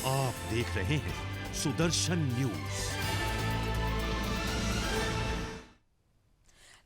आप देख रहे हैं सुदर्शन न्यूज।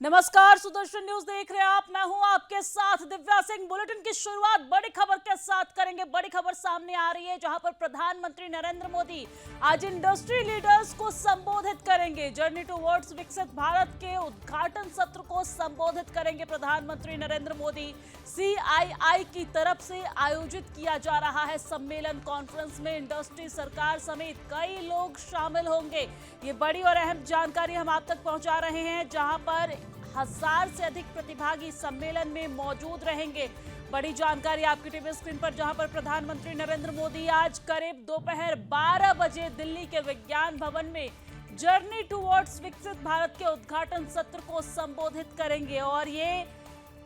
नमस्कार, सुदर्शन न्यूज देख रहे हैं आप। मैं हूं आपके साथ दिव्या सिंह। बुलेटिन की शुरुआत बड़ी खबर के साथ करेंगे। बड़ी खबर सामने आ रही है जहां पर प्रधानमंत्री नरेंद्र मोदी आज इंडस्ट्री लीडर्स को संबोधित करेंगे। जर्नी टुवर्ड्स विकसित भारत के उद्घाटन सत्र को संबोधित करेंगे प्रधानमंत्री नरेंद्र मोदी। CII की तरफ से आयोजित किया जा रहा है सम्मेलन। कॉन्फ्रेंस में इंडस्ट्री, सरकार समेत कई लोग शामिल होंगे। ये बड़ी और अहम जानकारी हम आप तक पहुंचा रहे हैं, जहां पर 1000 से अधिक प्रतिभागी सम्मेलन में मौजूद रहेंगे। बड़ी जानकारी आपकी टीवी स्क्रीन पर, जहां पर प्रधानमंत्री नरेंद्र मोदी आज करीब दोपहर 12 बजे दिल्ली के विज्ञान भवन में जर्नी टुवर्ड्स विकसित भारत के उद्घाटन सत्र को संबोधित करेंगे। और ये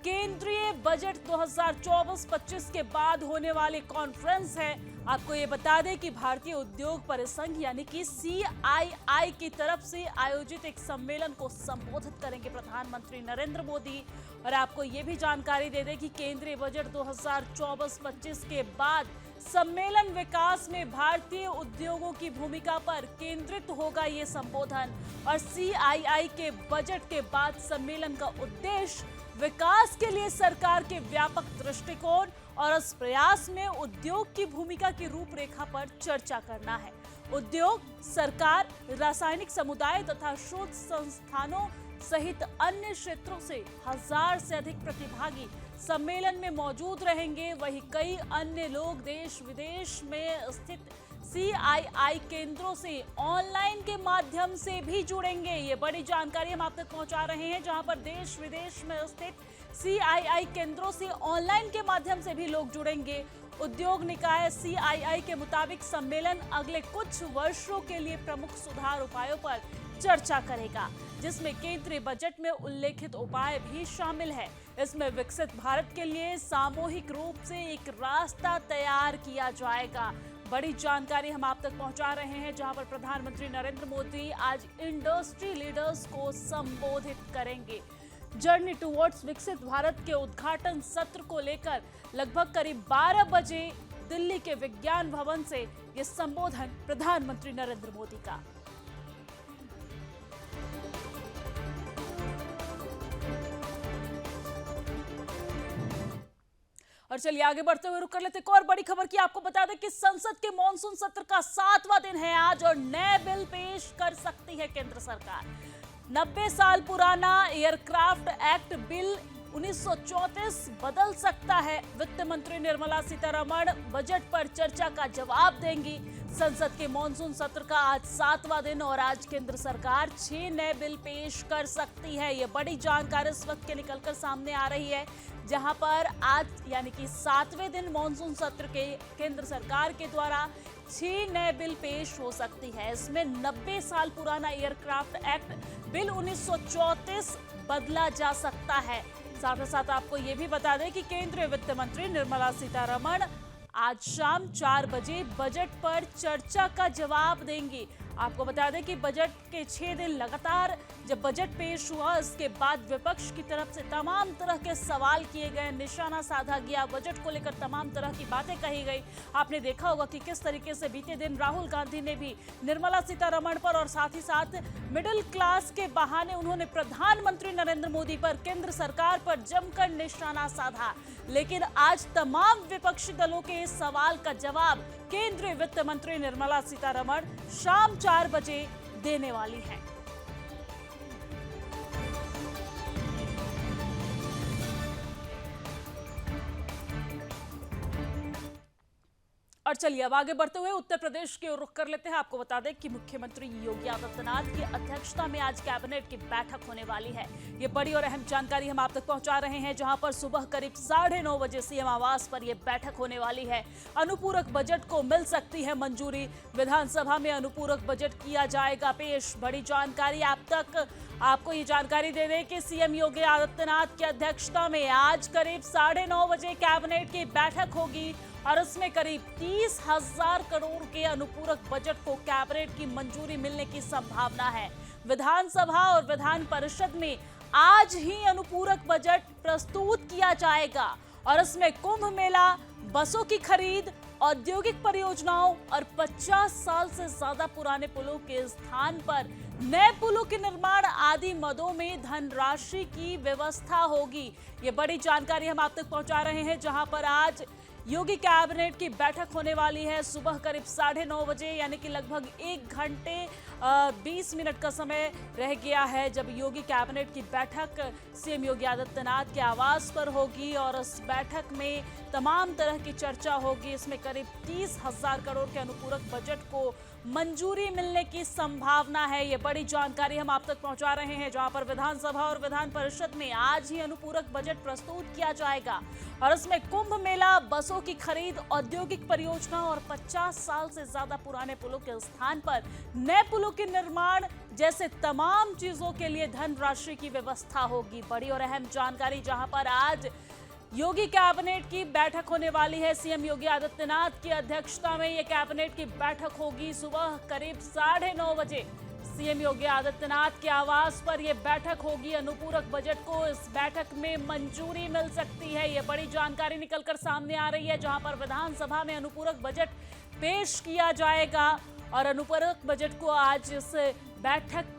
केंद्रीय बजट 2024-25 के बाद होने वाली कॉन्फ्रेंस है। आपको ये बता दें कि भारतीय उद्योग परिसंघ यानी कि CII की तरफ से आयोजित एक सम्मेलन को संबोधित करेंगे प्रधानमंत्री नरेंद्र मोदी। और आपको ये भी जानकारी दे दें कि केंद्रीय बजट 2024-25 के बाद सम्मेलन विकास में भारतीय उद्योगों की भूमिका पर केंद्रित होगा ये संबोधन। और CII के बजट के बाद सम्मेलन का उद्देश्य विकास के लिए सरकार के व्यापक दृष्टिकोण और इस प्रयास में उद्योग की भूमिका की रूपरेखा पर चर्चा करना है। उद्योग, सरकार, रासायनिक समुदाय तथा शोध संस्थानों सहित अन्य क्षेत्रों से 1000 से अधिक प्रतिभागी सम्मेलन में मौजूद रहेंगे। वहीं कई अन्य लोग देश विदेश में स्थित CII केंद्रों से ऑनलाइन के माध्यम से भी जुड़ेंगे। ये बड़ी जानकारी हम आप तक पहुंचा रहे हैं, जहां पर देश विदेश में स्थित CII केंद्रों से ऑनलाइन के माध्यम से भी लोग जुड़ेंगे। उद्योग निकाय CII के मुताबिक सम्मेलन अगले कुछ वर्षों के लिए प्रमुख सुधार उपायों पर चर्चा करेगा, जिसमें केंद्रीय बजट में उल्लेखित उपाय भी शामिल है। इसमें विकसित भारत के लिए सामूहिक रूप से एक रास्ता तैयार किया जाएगा। बड़ी जानकारी हम आप तक पहुंचा रहे हैं, जहां पर प्रधानमंत्री नरेंद्र मोदी आज इंडस्ट्री लीडर्स को संबोधित करेंगे। जर्नी टुवर्ड्स विकसित भारत के उद्घाटन सत्र को लेकर लगभग करीब 12 बजे दिल्ली के विज्ञान भवन से ये संबोधन प्रधानमंत्री नरेंद्र मोदी का। और चलिए आगे बढ़ते हुए रुक कर लेते एक और बड़ी खबर की। आपको बता दें कि संसद के मॉनसून सत्र का 7वां दिन है आज और नए बिल पेश कर सकती है केंद्र सरकार। 90 साल पुराना एयरक्राफ्ट एक्ट बिल 1934 बदल सकता है। वित्त मंत्री निर्मला सीतारमण बजट पर चर्चा का जवाब देंगी। संसद के मॉनसून सत्र का आज 7वां दिन और आज केंद्र सरकार 6 नए बिल पेश कर सकती है। ये बड़ी जानकारी इस वक्त के निकलकर सामने आ रही है, जहां पर आज यानी कि 7वें दिन मॉनसून सत्र के केंद्र सरकार के द्वारा 6 नए बिल पेश हो सकती है। इसमें 90 साल पुराना एयरक्राफ्ट एक्ट बिल 1934 बदला जा सकता है। साथ ही साथ आपको ये भी बता दें कि केंद्रीय वित्त मंत्री निर्मला सीतारमण आज शाम 4 बजे बजट पर चर्चा का जवाब देंगी। आपको बता दें कि बजट के 6 दिन लगातार जब बजट पेश हुआ, इसके बाद विपक्ष की तरफ से तमाम तरह के सवाल किए गए, निशाना साधा गया, बजट को लेकर तमाम तरह की बातें कही गई। आपने देखा होगा कि किस तरीके से बीते दिन राहुल गांधी ने भी निर्मला सीतारमण पर और साथ ही साथ मिडिल क्लास के बहाने उन्होंने प्रधानमंत्री नरेंद्र मोदी पर, केंद्र सरकार पर जमकर निशाना साधा। लेकिन आज तमाम विपक्षी दलों के इस सवाल का जवाब केंद्रीय वित्त मंत्री निर्मला सीतारमण शाम 4 बजे देने वाली हैं। और चलिए अब आगे बढ़ते हुए उत्तर प्रदेश की ओर रुख कर लेते हैं। आपको बता दें कि मुख्यमंत्री योगी आदित्यनाथ की अध्यक्षता में आज कैबिनेट की बैठक होने वाली है। ये बड़ी और अहम जानकारी हम आप तक पहुंचा रहे हैं, जहां पर सुबह करीब 9:30 बजे सीएम आवास पर यह बैठक होने वाली है। अनुपूरक बजट को मिल सकती है मंजूरी। विधानसभा में अनुपूरक बजट किया जाएगा पेश। बड़ी जानकारी आपको ये जानकारी दे दें कि सीएम योगी आदित्यनाथ की अध्यक्षता में आज करीब 9:30 बजे कैबिनेट की बैठक होगी और इसमें करीब 30,000 करोड़ के अनुपूरक बजट को कैबिनेट की मंजूरी मिलने की संभावना है। विधानसभा और विधान परिषद में आज ही अनुपूरक बजट प्रस्तुत किया जाएगा और इसमें कुंभ मेला, बसों की खरीद, औद्योगिक परियोजनाओं और 50 साल से ज्यादा पुराने पुलों के स्थान पर नए पुलों के निर्माण आदि मदों में धनराशि की व्यवस्था होगी। ये बड़ी जानकारी हम आप तक पहुंचा रहे हैं, जहां पर आज योगी कैबिनेट की बैठक होने वाली है। सुबह करीब 9:30 बजे, यानी कि लगभग 1 घंटे 20 मिनट का समय रह गया है जब योगी कैबिनेट की बैठक सीएम योगी आदित्यनाथ के आवास पर होगी और इस बैठक में तमाम तरह की चर्चा होगी। इसमें करीब 30,000 करोड़ के अनुपूरक बजट को मंजूरी मिलने की संभावना है। ये बड़ी जानकारी हम आप तक पहुंचा रहे हैं, जहां पर विधानसभा और विधान परिषद में आज ही अनुपूरक बजट प्रस्तुत किया जाएगा और इसमें कुंभ मेला, बसों की खरीद, औद्योगिक परियोजना और 50 साल से ज्यादा पुराने पुलों के स्थान पर नए पुलों के निर्माण जैसे तमाम चीजों के लिए धनराशि की व्यवस्था होगी। बड़ी और अहम जानकारी, जहां पर आज योगी कैबिनेट की बैठक होने वाली है। सीएम योगी आदित्यनाथ की अध्यक्षता में यह कैबिनेट की बैठक होगी। सुबह करीब 9:30 बजे सीएम योगी आदित्यनाथ के आवास पर यह बैठक होगी। अनुपूरक बजट को इस बैठक में मंजूरी मिल सकती है। यह बड़ी जानकारी निकलकर सामने आ रही है, जहां पर विधानसभा में अनुपूरक बजट पेश किया जाएगा और अनुपूरक बजट को आज इस बैठक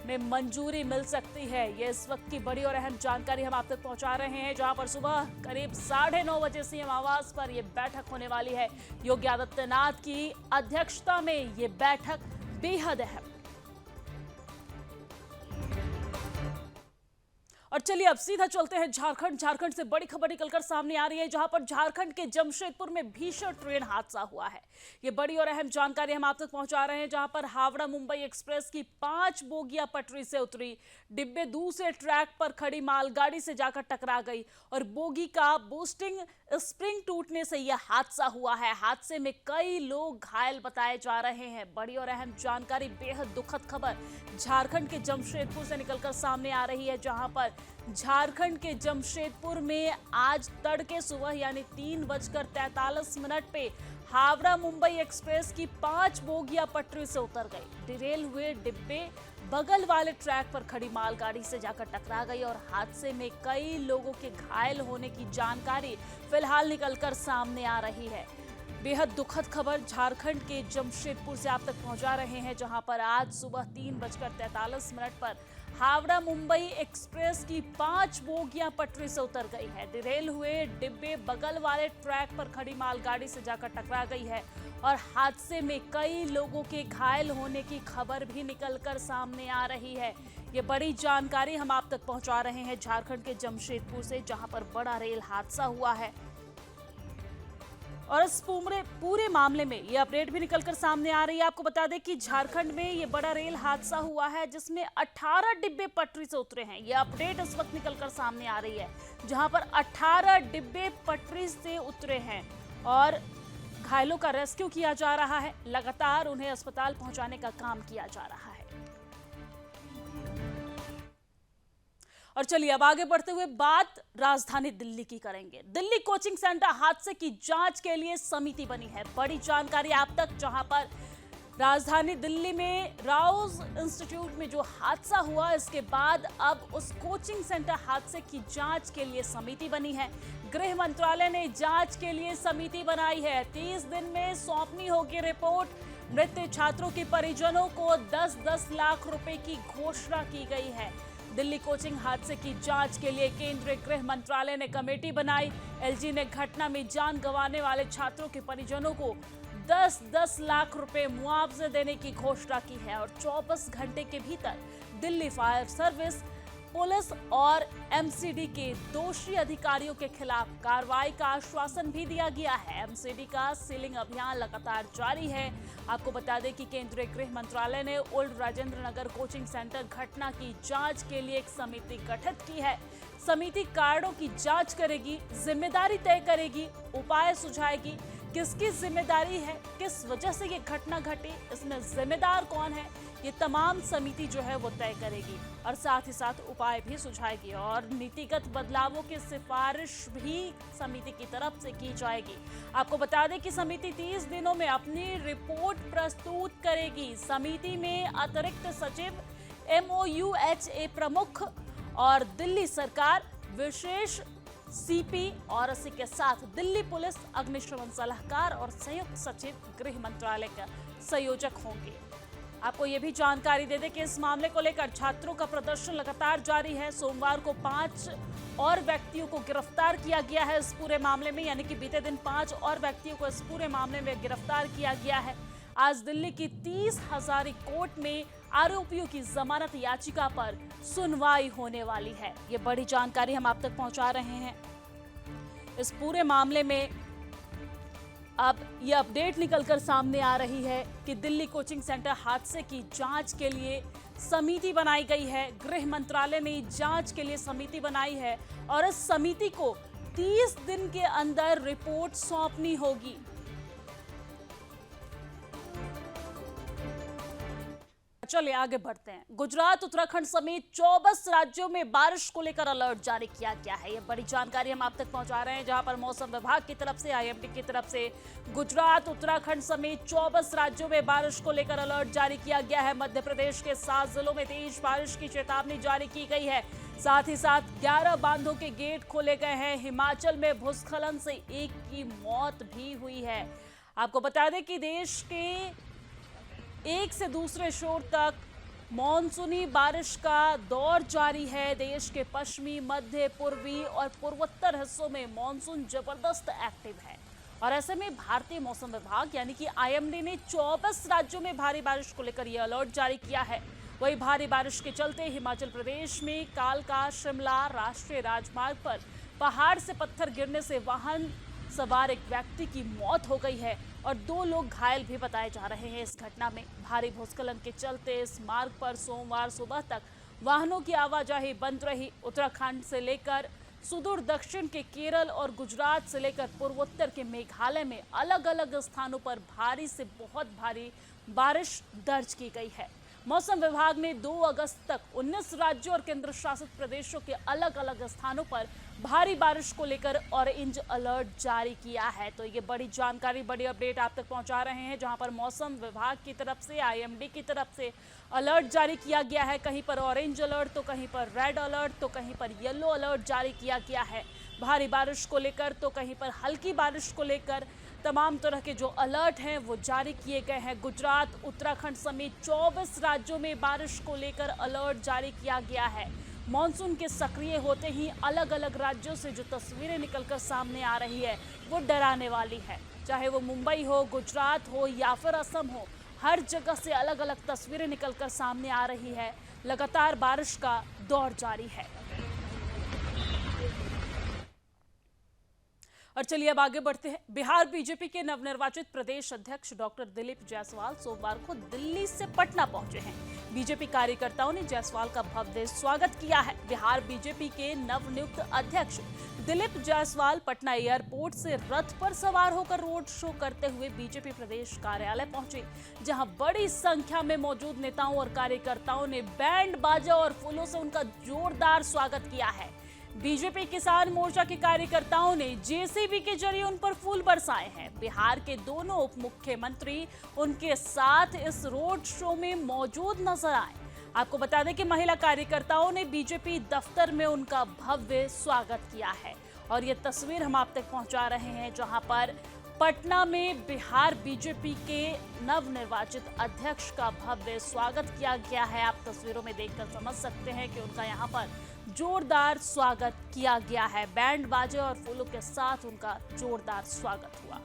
में मंजूरी मिल सकती है। ये इस वक्त की बड़ी और अहम जानकारी हम आप तक पहुंचा रहे हैं, जहां पर सुबह करीब 9:30 बजे सीएम आवास पर यह बैठक होने वाली है। योगी आदित्यनाथ की अध्यक्षता में यह बैठक बेहद अहम। और चलिए अब सीधा चलते हैं झारखंड से बड़ी खबर निकलकर सामने आ रही है, जहां पर झारखंड के जमशेदपुर में भीषण ट्रेन हादसा हुआ है। ये बड़ी और अहम जानकारी हम आप तक पहुंचा रहे हैं, जहां पर हावड़ा मुंबई एक्सप्रेस की 5 बोगियां पटरी से उतरी। डिब्बे दूसरे ट्रैक पर खड़ी मालगाड़ी से जाकर टकरा गई और बोगी का बूस्टिंग स्प्रिंग टूटने से यह हादसा हुआ है। हादसे में कई लोग घायल बताए जा रहे हैं। बड़ी और अहम जानकारी, बेहद दुखद खबर झारखंड के जमशेदपुर से निकलकर सामने आ रही है, जहां पर झारखंड के जमशेदपुर में आज तड़के सुबह यानी 3:43 पे हावड़ा मुंबई एक्सप्रेस की 5 बोगियां पटरी से उतर गई। डिरेल हुए डिब्बे बगल वाले ट्रैक पर खड़ी मालगाड़ी से जाकर टकरा गई और हादसे में कई लोगों के घायल होने की जानकारी फिलहाल निकलकर सामने आ रही है। बेहद दुखद खबर झारखंड के जमशेदपुर से आप तक पहुंचा रहे हैं, जहां पर आज सुबह 3:43 पर हावड़ा मुंबई एक्सप्रेस की 5 बोगियां पटरी से उतर गई है। डिरेल हुए डिब्बे बगल वाले ट्रैक पर खड़ी मालगाड़ी से जाकर टकरा गई है और हादसे में कई लोगों के घायल होने की खबर भी निकलकर सामने आ रही है। ये बड़ी जानकारी हम आप तक पहुंचा रहे हैं झारखंड के जमशेदपुर से, जहां पर बड़ा रेल हादसा हुआ है और इस पूरे मामले में ये अपडेट भी निकलकर सामने आ रही है। आपको बता दें कि झारखंड में ये बड़ा रेल हादसा हुआ है, जिसमें 18 डिब्बे पटरी से उतरे हैं। ये अपडेट इस वक्त निकलकर सामने आ रही है, जहां पर 18 डिब्बे पटरी से उतरे हैं और घायलों का रेस्क्यू किया जा रहा है। लगातार उन्हें अस्पताल पहुंचाने का काम किया जा रहा है। और चलिए अब आगे बढ़ते हुए बात राजधानी दिल्ली की करेंगे। दिल्ली कोचिंग सेंटर हादसे की जांच के लिए समिति बनी है। बड़ी जानकारी आप तक, जहां पर राजधानी दिल्ली में राउज इंस्टीट्यूट में जो हादसा हुआ, इसके बाद अब उस कोचिंग सेंटर हादसे की जांच के लिए समिति बनी है। गृह मंत्रालय ने जांच के लिए समिति बनाई है। 30 दिन में सौंपनी होगी रिपोर्ट। मृत छात्रों के परिजनों को 10-10 लाख रुपए की घोषणा की गई है। दिल्ली कोचिंग हादसे की जांच के लिए केंद्रीय गृह मंत्रालय ने कमेटी बनाई। एलजी ने घटना में जान गंवाने वाले छात्रों के परिजनों को 10-10 लाख रुपए मुआवजे देने की घोषणा की है और 24 घंटे के भीतर दिल्ली फायर सर्विस, पुलिस और एमसीडी के दोषी अधिकारियों के खिलाफ कार्रवाई का आश्वासन भी दिया गया है। एमसीडी का सीलिंग अभियान लगातार जारी है। आपको बता दें कि केंद्रीय गृह मंत्रालय ने old Rajendra Nagar coaching centre घटना की जांच के लिए एक समिति गठित की है। समिति कारणों की जांच करेगी, जिम्मेदारी तय करेगी, उपाय सुझाएगी। किसकी जिम्मेदारी है, किस वजह से ये घटना घटी, इसमें जिम्मेदार कौन है, ये तमाम समिति जो है वो तय करेगी और साथ ही साथ उपाय भी सुझाएगी और नीतिगत बदलावों की सिफारिश भी समिति की तरफ से की जाएगी। आपको बता दें कि समिति 30 दिनों में अपनी रिपोर्ट प्रस्तुत करेगी। समिति में अतिरिक्त सचिव, MOUHA प्रमुख और दिल्ली सरकार, विशेष सीपी और इसी के साथ दिल्ली पुलिस, अग्निशमन सलाहकार और संयुक्त सचिव गृह मंत्रालय का संयोजक होंगे। आपको ये भी जानकारी दे दें कि इस मामले को लेकर छात्रों का प्रदर्शन लगातार जारी है। सोमवार को 5 और व्यक्तियों को गिरफ्तार किया गया है इस पूरे मामले में, यानी कि बीते दिन 5 और व्यक्तियों को इस पूरे मामले में गिरफ्तार किया गया है। आज दिल्ली की 30 हजारी कोर्ट में आरोपियों की जमानत याचिका पर सुनवाई होने वाली है। ये बड़ी जानकारी हम आप तक पहुंचा रहे हैं। इस पूरे मामले में अब ये अपडेट निकलकर सामने आ रही है कि दिल्ली कोचिंग सेंटर हादसे की जांच के लिए समिति बनाई गई है। गृह मंत्रालय ने जांच के लिए समिति बनाई है और इस समिति को 30 दिन के अंदर रिपोर्ट सौंपनी होगी। चलिए आगे बढ़ते हैं। गुजरात, उत्तराखंड समेत 24 राज्यों में बारिश को लेकर अलर्ट जारी किया गया है। यह बड़ी जानकारी हम आप तक पहुंचा रहे हैं, जहां पर मौसम विभाग की तरफ से, आईएमडी की तरफ से गुजरात, उत्तराखंड समेत 24 राज्यों में बारिश को लेकर अलर्ट जारी किया गया है। मध्य प्रदेश के 7 जिलों में तेज बारिश की चेतावनी जारी की गई है। साथ ही साथ 11 बांधों के गेट खोले गए हैं। हिमाचल में भूस्खलन से एक की मौत भी हुई है। आपको बता दें कि देश के एक से दूसरे छोर तक मॉनसूनी बारिश का दौर जारी है। देश के पश्चिमी, मध्य, पूर्वी और पूर्वोत्तर हिस्सों में मॉनसून जबरदस्त एक्टिव है और ऐसे में भारतीय मौसम विभाग यानी कि आईएमडी ने 24 राज्यों में भारी बारिश को लेकर यह अलर्ट जारी किया है। वही भारी बारिश के चलते हिमाचल प्रदेश में कालका शिमला राष्ट्रीय राजमार्ग पर पहाड़ से पत्थर गिरने से वाहन सवार एक व्यक्ति की मौत हो गई है और 2 लोग घायल भी बताए जा रहे हैं। इस घटना में भारी भूस्खलन के चलते इस मार्ग पर सोमवार सुबह तक वाहनों की आवाजाही बंद रही। उत्तराखंड से लेकर सुदूर दक्षिण के केरल और गुजरात से लेकर पूर्वोत्तर के मेघालय में अलग अलग स्थानों पर भारी से बहुत भारी बारिश दर्ज की गई है। मौसम विभाग ने 2 अगस्त तक 19 राज्यों और केंद्र शासित प्रदेशों के अलग अलग स्थानों पर भारी बारिश को लेकर ऑरेंज अलर्ट जारी किया है। तो ये बड़ी जानकारी, बड़ी अपडेट आप तक पहुंचा रहे हैं, जहां पर मौसम विभाग की तरफ से, आईएमडी की तरफ से अलर्ट जारी किया गया है। कहीं पर ऑरेंज अलर्ट तो कहीं पर रेड अलर्ट तो कहीं पर येलो अलर्ट जारी किया गया है। भारी बारिश को लेकर तो कहीं पर हल्की बारिश को लेकर तमाम तरह के जो अलर्ट हैं वो जारी किए गए हैं। गुजरात, उत्तराखंड समेत 24 राज्यों में बारिश को लेकर अलर्ट जारी किया गया है। मॉनसून के सक्रिय होते ही अलग अलग राज्यों से जो तस्वीरें निकलकर सामने आ रही है वो डराने वाली है। चाहे वो मुंबई हो, गुजरात हो या फिर असम हो, हर जगह से अलग अलग तस्वीरें निकलकर सामने आ रही है। लगातार बारिश का दौर जारी है। और चलिए अब आगे बढ़ते हैं। बिहार बीजेपी के नवनिर्वाचित प्रदेश अध्यक्ष डॉक्टर दिलीप जायसवाल सोमवार को दिल्ली से पटना पहुंचे हैं। बीजेपी कार्यकर्ताओं ने जायसवाल का भव्य स्वागत किया है। बिहार बीजेपी के नवनियुक्त अध्यक्ष दिलीप जायसवाल पटना एयरपोर्ट से रथ पर सवार होकर रोड शो करते हुए बीजेपी प्रदेश कार्यालय पहुंचे, जहां बड़ी संख्या में मौजूद नेताओं और कार्यकर्ताओं ने बैंड बाजा और फूलों से उनका जोरदार स्वागत किया है। बीजेपी किसान मोर्चा के कार्यकर्ताओं ने जेसीबी के जरिए उन पर फूल बरसाए हैं। बिहार के दोनों उप मुख्यमंत्री उनके साथ इस रोड शो में मौजूद नजर आए। आपको बता दें कि महिला कार्यकर्ताओं ने बीजेपी दफ्तर में उनका भव्य स्वागत किया है और ये तस्वीर हम आप तक पहुंचा रहे हैं, जहां पर पटना में बिहार बीजेपी के नवनिर्वाचित अध्यक्ष का भव्य स्वागत किया गया है। आप तस्वीरों में देखकर समझ सकते हैं कि उनका यहां पर जोरदार स्वागत किया गया है। बैंड बाजे और फूलों के साथ उनका जोरदार स्वागत हुआ।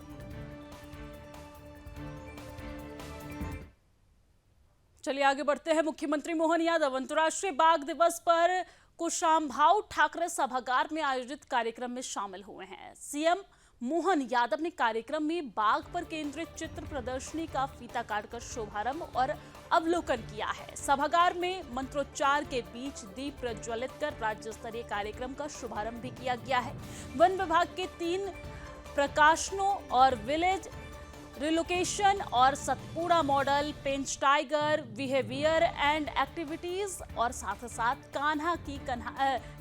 चलिए आगे बढ़ते हैं। मुख्यमंत्री मोहन यादव अंतर्राष्ट्रीय बाघ दिवस पर कुशाम्भाऊ ठाकरे सभागार में आयोजित कार्यक्रम में शामिल हुए हैं। सीएम मोहन यादव ने कार्यक्रम में बाघ पर केंद्रित चित्र प्रदर्शनी का फीता काटकर शुभारंभ और अवलोकन किया है। सभागार में मंत्रोच्चार के बीच दीप प्रज्वलित कर राज्य स्तरीय कार्यक्रम का शुभारंभ भी किया गया है। वन विभाग के 3 प्रकाशनों और विलेज रिलोकेशन और Satpura model, Pench tiger, behaviour and activities और साथ ही साथ कान्हा की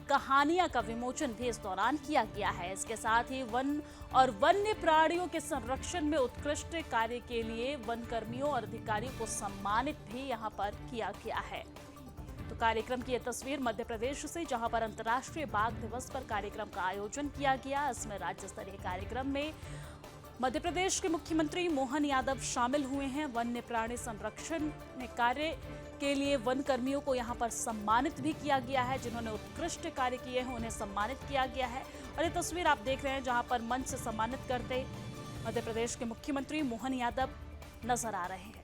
कहानियां का विमोचन भी इस दौरान किया गया है। इसके साथ ही वन और वन्य प्राणियों के संरक्षण में उत्कृष्ट कार्य के लिए वन कर्मियों और अधिकारियों को सम्मानित भी यहां पर किया गया है। कार्यक्रम की यह तस्वीर मध्य प्रदेश से, जहां पर अंतर्राष्ट्रीय बाघ दिवस पर कार्यक्रम का आयोजन किया गया। इसमें राज्य स्तरीय कार्यक्रम में मध्य प्रदेश के मुख्यमंत्री मोहन यादव शामिल हुए हैं। वन्य प्राणी संरक्षण में कार्य के लिए वन कर्मियों को यहां पर सम्मानित भी किया गया है। जिन्होंने उत्कृष्ट कार्य किए हैं उन्हें सम्मानित किया गया है। और ये तस्वीर आप देख रहे हैं जहां पर मंच से सम्मानित करते मध्य प्रदेश के मुख्यमंत्री मोहन यादव नजर आ रहे हैं।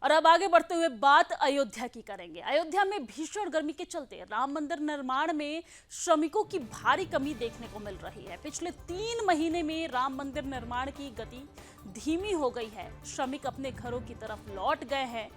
और अब आगे बढ़ते हुए बात अयोध्या की करेंगे। अयोध्या में भीषण गर्मी के चलते राम मंदिर निर्माण में श्रमिकों की भारी कमी देखने को मिल रही है। पिछले 3 महीने में राम मंदिर निर्माण की गति धीमी हो गई है। श्रमिक अपने घरों की तरफ लौट गए हैं।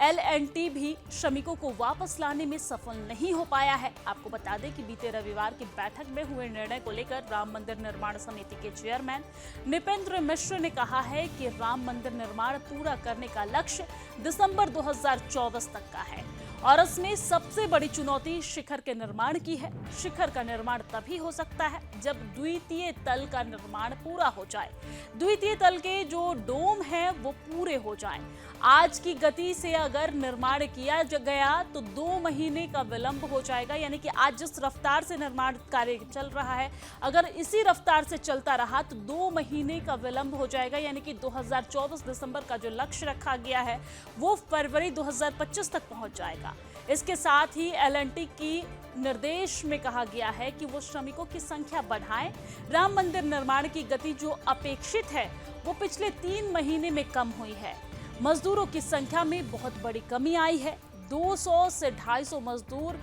L&T भी श्रमिकों को वापस लाने में सफल नहीं हो पाया है। आपको बता दें कि बीते रविवार की बैठक में हुए निर्णय को लेकर राम मंदिर निर्माण समिति के चेयरमैन नृपेंद्र मिश्र ने कहा है कि राम मंदिर निर्माण पूरा करने का लक्ष्य दिसंबर 2024 तक का है और इसमें सबसे बड़ी चुनौती शिखर के निर्माण की है। शिखर का निर्माण तभी हो सकता है जब द्वितीय तल का निर्माण पूरा हो जाए। द्वितीय तल के जो डोम हैं वो पूरे हो जाएं। आज की गति से अगर निर्माण किया गया तो 2 महीने का विलंब हो जाएगा। यानी कि आज जिस रफ्तार से निर्माण कार्य चल रहा है, अगर इसी रफ्तार से चलता रहा तो 2 महीने का विलंब हो जाएगा। यानी कि 2024 दिसंबर का जो लक्ष्य रखा गया है वो फरवरी 2025 तक पहुंच जाएगा। इसके साथ ही L&T की निर्देश में कहा गया है कि वो श्रमिकों की संख्या बढ़ाएं। राम मंदिर निर्माण की गति जो अपेक्षित है वो पिछले 3 महीने में कम हुई है। मजदूरों की संख्या में बहुत बड़ी कमी आई है। 200 से 250 मजदूर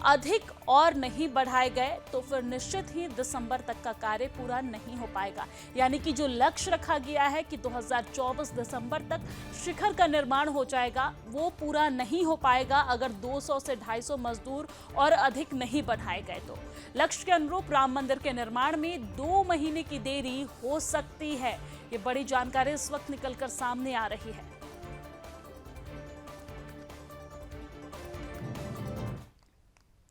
अधिक और नहीं बढ़ाए गए तो फिर निश्चित ही दिसंबर तक का कार्य पूरा नहीं हो पाएगा। यानी कि जो लक्ष्य रखा गया है कि 2024 दिसंबर तक शिखर का निर्माण हो जाएगा वो पूरा नहीं हो पाएगा अगर 200 से 250 मजदूर और अधिक नहीं बढ़ाए गए तो। लक्ष्य के अनुरूप राम मंदिर के निर्माण में 2 महीने की देरी हो सकती है। ये बड़ी जानकारी इस वक्त निकलकर सामने आ रही है।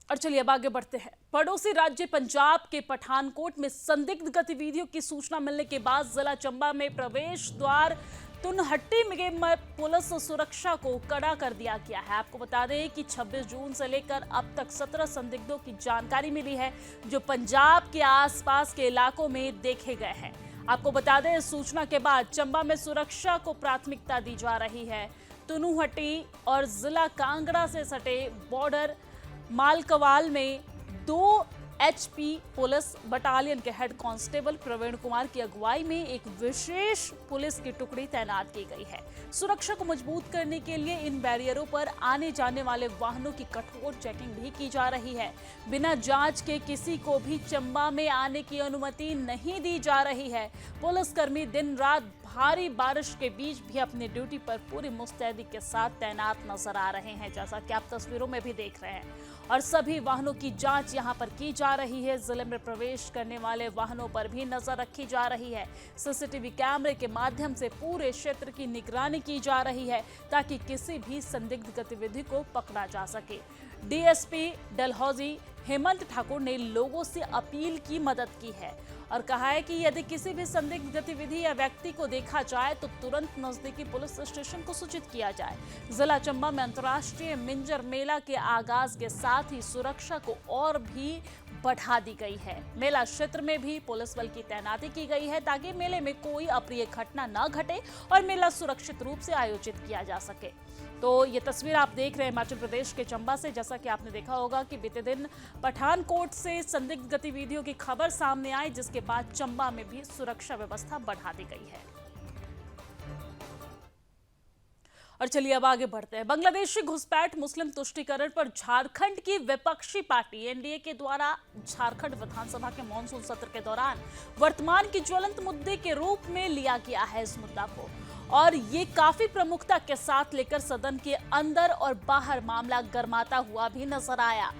और चलिए अब आगे बढ़ते हैं। पड़ोसी राज्य पंजाब के पठानकोट में संदिग्ध गतिविधियों की सूचना मिलने के बाद जिला चंबा में प्रवेश द्वार तुनहट्टी में पुलिस सुरक्षा को कड़ा कर दिया गया है। आपको बता दें कि 26 जून से लेकर अब तक 17 संदिग्धों की जानकारी मिली है जो पंजाब के आसपास के इलाकों में देखे गए हैं। आपको बता दें इस सूचना के बाद चंबा में सुरक्षा को प्राथमिकता दी जा रही है। तुनहट्टी और जिला कांगड़ा से सटे बॉर्डर मालकवाल में 2 HP पुलिस बटालियन के हेड कांस्टेबल प्रवीण कुमार की अगुवाई में एक विशेष पुलिस की टुकड़ी तैनात की गई है। सुरक्षा को मजबूत करने के लिए इन बैरियरों पर आने जाने वाले वाहनों की कठोर चेकिंग भी की जा रही है। बिना जांच के किसी को भी चंबा में आने की अनुमति नहीं दी जा रही है। पुलिसकर्मी दिन रात भारी बारिश के बीच भी अपनी ड्यूटी पर पूरी मुस्तैदी के साथ तैनात नजर आ रहे हैं, जैसा कि आप तस्वीरों में भी देख रहे हैं। और सभी वाहनों की जांच यहां पर की जा रही है। जिले में प्रवेश करने वाले वाहनों पर भी नजर रखी जा रही है। सीसीटीवी कैमरे के माध्यम से पूरे क्षेत्र की निगरानी की जा रही है ताकि किसी भी संदिग्ध गतिविधि को पकड़ा जा सके। डीएसपी डलहौजी हेमंत ठाकुर ने लोगों से अपील की मदद की है और कहा है कि यदि किसी भी संदिग्ध गतिविधि या व्यक्ति को देखा जाए तो तुरंत नजदीकी पुलिस स्टेशन को सूचित किया जाए। जिला चंबा में अंतर्राष्ट्रीय मिंजर मेला के आगाज के साथ ही सुरक्षा को और भी बढ़ा दी गई है। मेला क्षेत्र में भी पुलिस बल की तैनाती की गई है ताकि मेले में कोई अप्रिय घटना न घटे और मेला सुरक्षित रूप से आयोजित किया जा सके। तो ये तस्वीर आप देख रहे हैं हिमाचल प्रदेश के चंबा से। जैसा कि आपने देखा होगा कि बीते दिन पठानकोट से संदिग्ध गतिविधियों की खबर सामने आई, जिसके बाद चंबा में भी सुरक्षा व्यवस्था बढ़ा दी गई है। और चलिए अब आगे बढ़ते हैं। बांग्लादेशी घुसपैठ मुस्लिम तुष्टीकरण पर झारखंड की विपक्षी पार्टी एनडीए के द्वारा झारखंड विधानसभा के मॉनसून सत्र के दौरान वर्तमान की ज्वलंत मुद्दे के रूप में लिया गया है इस मुद्दा को, और ये काफी प्रमुखता के साथ लेकर सदन के अंदर और बाहर मामला गर्माता हुआ भी नजर आया।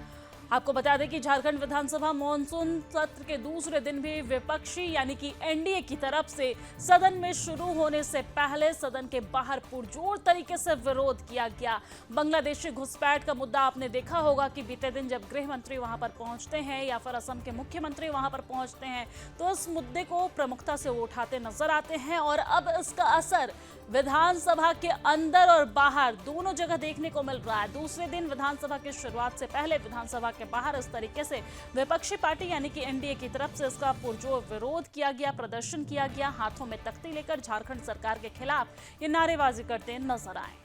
आपको बता दें कि झारखंड विधानसभा मॉनसून सत्र के दूसरे दिन भी विपक्षी यानी कि एनडीए की तरफ से सदन में शुरू होने से पहले सदन के बाहर पुरजोर तरीके से विरोध किया गया। बांग्लादेशी घुसपैठ का मुद्दा आपने देखा होगा कि बीते दिन जब गृह मंत्री वहां पर पहुंचते हैं या फिर असम के मुख्यमंत्री वहां पर पहुंचते हैं तो इस मुद्दे को प्रमुखता से उठाते नजर आते हैं और अब इसका असर विधानसभा के अंदर और बाहर दोनों जगह देखने को मिल रहा है। दूसरे दिन विधानसभा की शुरुआत से पहले विधानसभा के बाहर इस तरीके से विपक्षी पार्टी यानी कि एनडीए की तरफ से इसका पुरजोर विरोध किया गया, प्रदर्शन किया गया, हाथों में तख्ती लेकर झारखंड सरकार के खिलाफ ये नारेबाजी करते नजर आए।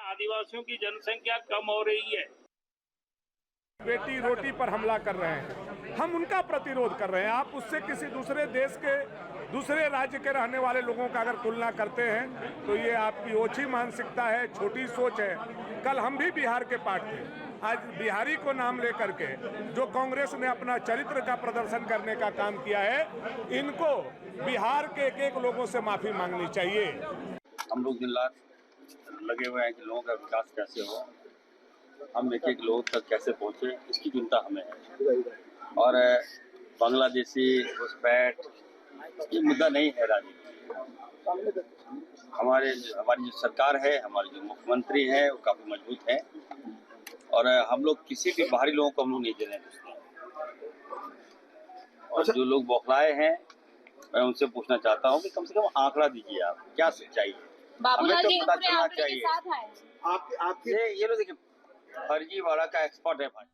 आदिवासियों की जनसंख्या कम हो रही है, बेटी रोटी पर हमला कर रहे हैं, हम उनका प्रतिरोध कर रहे हैं। आप उससे किसी दूसरे देश के दूसरे राज्य के रहने वाले लोगों का अगर तुलना करते हैं तो ये आपकी ओछी मानसिकता है, छोटी सोच है। कल हम भी बिहार के पार्ट थे, आज बिहारी को नाम लेकर के जो कांग्रेस ने अपना चरित्र का प्रदर्शन करने का काम किया है, इनको बिहार के एक एक लोगों से माफी मांगनी चाहिए। हम लोग दिन रात लगे हुए हैं कि लोगों का विकास कैसे हो, हम एक एक लोग तक कैसे पहुंचे, इसकी चिंता हमें है। और बांग्लादेशी घुसपैठ ये मुद्दा नहीं है राजनीति। हमारी जो सरकार है, हमारे जो मुख्यमंत्री हैं वो काफी मजबूत हैं और हम लोग किसी भी बाहरी लोगों को हम लोग नहीं देने देते। और जो लोग बौखलाए हैं मैं उनसे पूछना चाहता हूँ कि कम से कम आंकड़ा दीजिए, आप क्या सच्चाई है, हमें तो पता चलना चाहिए। ये लोग देखिए फर्जीवाड़ा का एक्सपर्ट है भाई।